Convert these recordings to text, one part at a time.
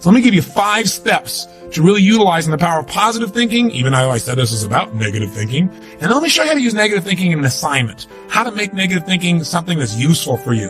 So let me give you 5 steps to really utilizing the power of positive thinking, even though I said this is about negative thinking. And then let me show you how to use negative thinking in an assignment, how to make negative thinking something that's useful for you.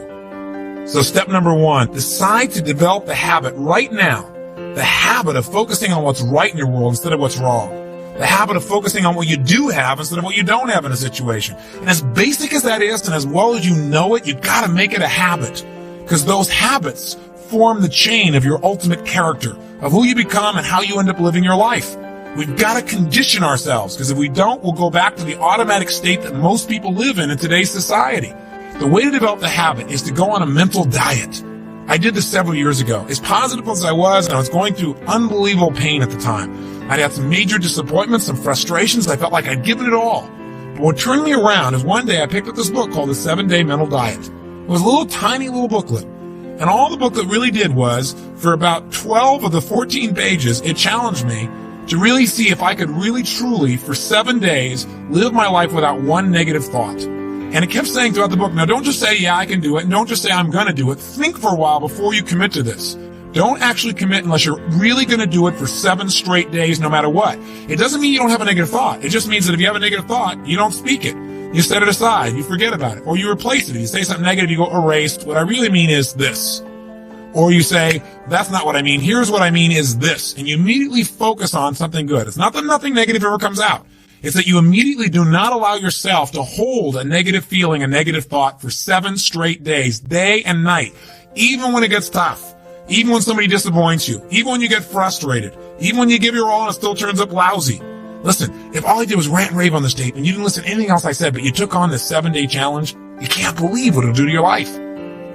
So step number 1, decide to develop the habit right now, the habit of focusing on what's right in your world instead of what's wrong. The habit of focusing on what you do have instead of what you don't have in a situation. And as basic as that is, and as well as you know it, you've got to make it a habit, because those habits form the chain of your ultimate character, of who you become and how you end up living your life. We've got to condition ourselves, because if we don't, we'll go back to the automatic state that most people live in today's society. The way to develop the habit is to go on a mental diet. I did this several years ago. As positive as I was, and I was going through unbelievable pain at the time. I'd had some major disappointments, some frustrations. I felt like I'd given it all. But what turned me around is one day I picked up this book called The 7-Day Mental Diet. It was a little tiny little booklet. And all the booklet really did was, for about 12 of the 14 pages, it challenged me to really see if I could really truly, for 7 days, live my life without one negative thought. And it kept saying throughout the book, now don't just say, yeah, I can do it, and don't just say, I'm going to do it. Think for a while before you commit to this. Don't actually commit unless you're really going to do it for 7 straight days, no matter what. It doesn't mean you don't have a negative thought. It just means that if you have a negative thought, you don't speak it. You set it aside, you forget about it, or you replace it. You say something negative, you go erased. What I really mean is this. Or you say, that's not what I mean. Here's what I mean is this. And you immediately focus on something good. It's not that nothing negative ever comes out. It's that you immediately do not allow yourself to hold a negative feeling, a negative thought for 7 straight days, day and night, even when it gets tough, even when somebody disappoints you, even when you get frustrated, even when you give your all and it still turns up lousy. Listen, if all I did was rant and rave on this tape and you didn't listen to anything else I said, but you took on this 7-day challenge, you can't believe what it'll do to your life.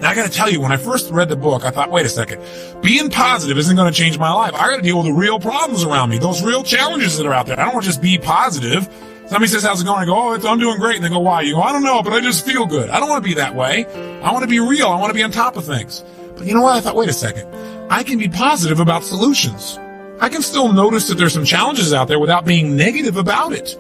Now, I got to tell you, when I first read the book, I thought, wait a second, being positive isn't going to change my life. I got to deal with the real problems around me, those real challenges that are out there. I don't want to just be positive. Somebody says, how's it going? I go, I'm doing great. And they go, why? You go, I don't know, but I just feel good. I don't want to be that way. I want to be real. I want to be on top of things. But you know what? I thought, wait a second. I can be positive about solutions. I can still notice that there's some challenges out there without being negative about it.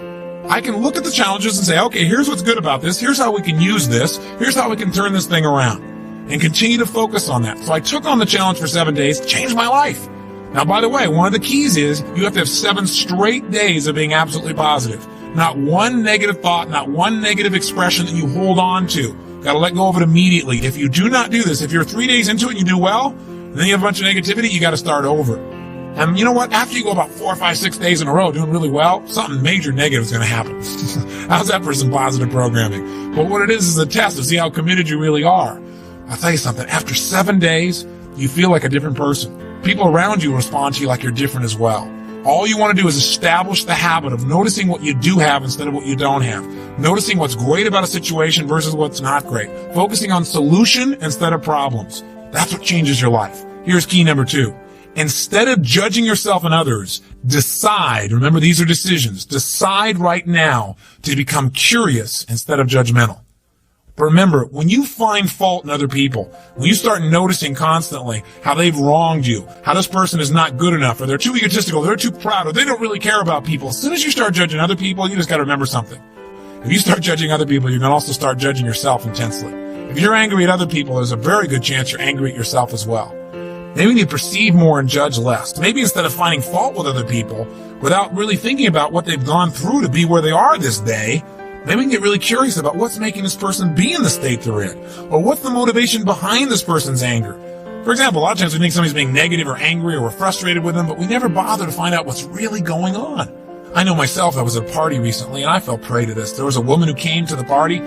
I can look at the challenges and say, okay, here's what's good about this. Here's how we can use this. Here's how we can turn this thing around, and continue to focus on that. So I took on the challenge for 7 days, changed my life. Now, by the way, one of the keys is you have to have 7 straight days of being absolutely positive. Not one negative thought, not one negative expression that you hold on to. Got to let go of it immediately. If you do not do this, if you're 3 days into it and you do well, and then you have a bunch of negativity, you got to start over. And you know what? After you go about 4 or 5, 6 days in a row doing really well, something major negative is going to happen. How's that for some positive programming? But what it is a test to see how committed you really are. I'll tell you something. After 7 days, you feel like a different person. People around you respond to you like you're different as well. All you want to do is establish the habit of noticing what you do have instead of what you don't have. Noticing what's great about a situation versus what's not great. Focusing on solution instead of problems. That's what changes your life. Here's key number 2. Instead of judging yourself and others, decide, remember these are decisions, decide right now to become curious instead of judgmental. But remember, when you find fault in other people, when you start noticing constantly how they've wronged you, how this person is not good enough, or they're too egotistical, they're too proud, or they don't really care about people, as soon as you start judging other people, you just got to remember something. If you start judging other people, you can also start judging yourself intensely. If you're angry at other people, there's a very good chance you're angry at yourself as well. Maybe we need to perceive more and judge less. Maybe instead of finding fault with other people, without really thinking about what they've gone through to be where they are this day, maybe we can get really curious about what's making this person be in the state they're in, or what's the motivation behind this person's anger. For example, a lot of times we think somebody's being negative or angry or we're frustrated with them, but we never bother to find out what's really going on. I know myself, I was at a party recently and I fell prey to this. There was a woman who came to the party.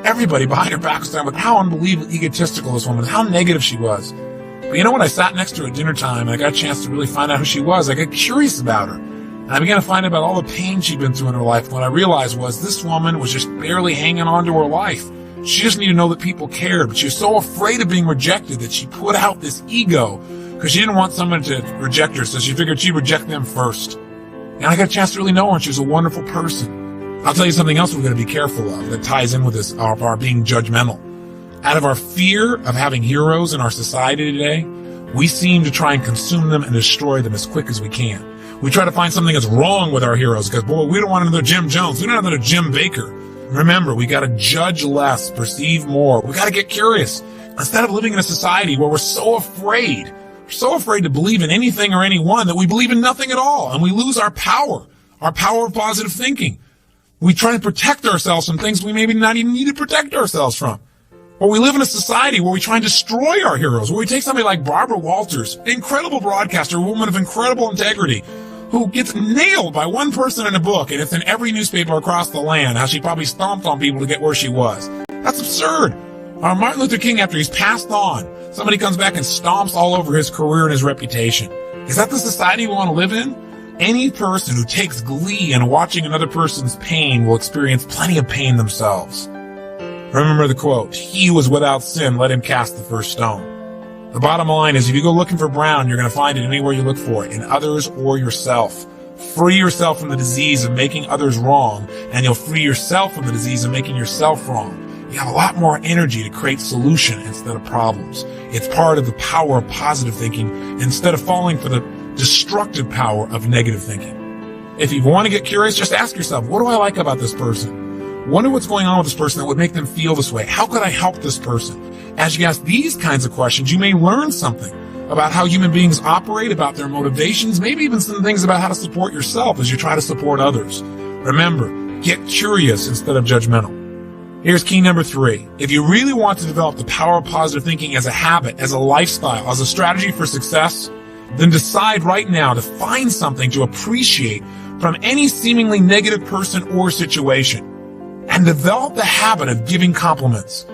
Everybody behind her back was talking about how unbelievably egotistical this woman was, how negative she was. But you know what? I sat next to her at dinner time and I got a chance to really find out who she was. I got curious about her. And I began to find out about all the pain she'd been through in her life. What I realized was this woman was just barely hanging on to her life. She just needed to know that people cared, but she was so afraid of being rejected that she put out this ego because she didn't want someone to reject her, so she figured she'd reject them first. And I got a chance to really know her, and she was a wonderful person. I'll tell you something else we're going to be careful of that ties in with this, of our being judgmental. Out of our fear of having heroes in our society today, we seem to try and consume them and destroy them as quick as we can. We try to find something that's wrong with our heroes because, boy, we don't want another Jim Jones. We don't want another Jim Baker. Remember, we got to judge less, perceive more. We got to get curious. Instead of living in a society where we're so afraid We're so afraid to believe in anything or anyone that we believe in nothing at all, and we lose our power of positive thinking. We try to protect ourselves from things we maybe not even need to protect ourselves from. Or we live in a society where we try and destroy our heroes, where we take somebody like Barbara Walters, an incredible broadcaster, a woman of incredible integrity, who gets nailed by one person in a book, and it's in every newspaper across the land, how she probably stomped on people to get where she was. That's absurd. Or Martin Luther King, after he's passed on, somebody comes back and stomps all over his career and his reputation. Is that the society we want to live in? Any person who takes glee in watching another person's pain will experience plenty of pain themselves. Remember the quote, "He who was without sin, let him cast the first stone." The bottom line is, if you go looking for brown, you're going to find it anywhere you look for it, in others or yourself. Free yourself from the disease of making others wrong, and you'll free yourself from the disease of making yourself wrong. You have a lot more energy to create solution instead of problems. It's part of the power of positive thinking instead of falling for the destructive power of negative thinking. If you want to get curious, just ask yourself, what do I like about this person? Wonder what's going on with this person that would make them feel this way. How could I help this person? As you ask these kinds of questions, you may learn something about how human beings operate, about their motivations, maybe even some things about how to support yourself as you try to support others. Remember, get curious instead of judgmental. Here's key number 3. If you really want to develop the power of positive thinking as a habit, as a lifestyle, as a strategy for success, then decide right now to find something to appreciate from any seemingly negative person or situation, and develop the habit of giving compliments.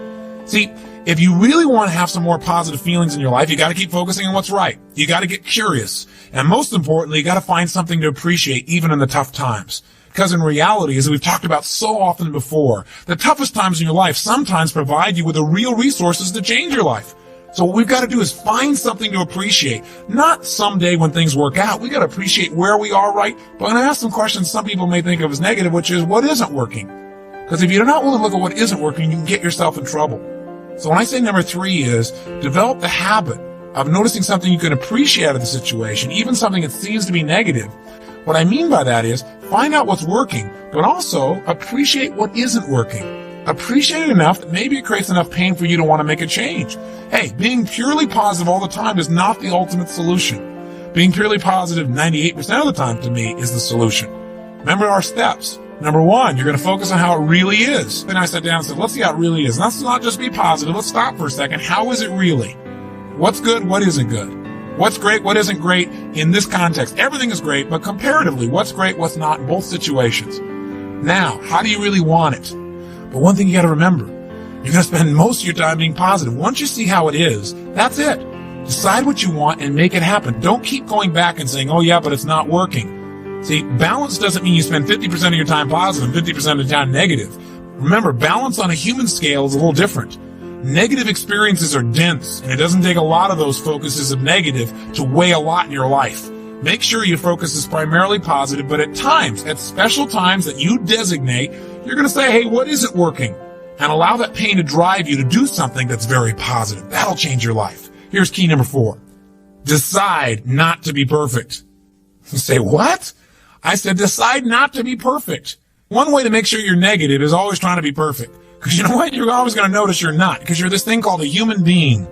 See, if you really want to have some more positive feelings in your life, you got to keep focusing on what's right. You got to get curious. And most importantly, you got to find something to appreciate even in the tough times. Because in reality, as we've talked about so often before, the toughest times in your life sometimes provide you with the real resources to change your life. So what we've got to do is find something to appreciate. Not someday when things work out. We got to appreciate where we are right. But I'm going to ask some questions some people may think of as negative, which is, what isn't working? Because if you're not willing to look at what isn't working, you can get yourself in trouble. So when I say number 3 is, develop the habit of noticing something you can appreciate out of the situation, even something that seems to be negative. What I mean by that is, find out what's working, but also appreciate what isn't working. Appreciate it enough that maybe it creates enough pain for you to want to make a change. Hey, being purely positive all the time is not the ultimate solution. Being purely positive 98% of the time, to me, is the solution. Remember our steps. Number 1, you're going to focus on how it really is. Then I sat down and said, let's see how it really is. Let's not just be positive. Let's stop for a second. How is it really? What's good? What isn't good? What's great? What isn't great in this context? Everything is great, but comparatively, what's great? What's not in both situations? Now, how do you really want it? But one thing you got to remember, you're going to spend most of your time being positive. Once you see how it is, that's it. Decide what you want and make it happen. Don't keep going back and saying, oh yeah, but it's not working. See, balance doesn't mean you spend 50% of your time positive and 50% of the time negative. Remember, balance on a human scale is a little different. Negative experiences are dense, and it doesn't take a lot of those focuses of negative to weigh a lot in your life. Make sure your focus is primarily positive, but at times, at special times that you designate, you're going to say, hey, what isn't working? And allow that pain to drive you to do something that's very positive. That'll change your life. Here's key number 4. Decide not to be perfect. You say, what? I said, decide not to be perfect. One way to make sure you're negative is always trying to be perfect. Because you know what? You're always going to notice you're not. Because you're this thing called a human being.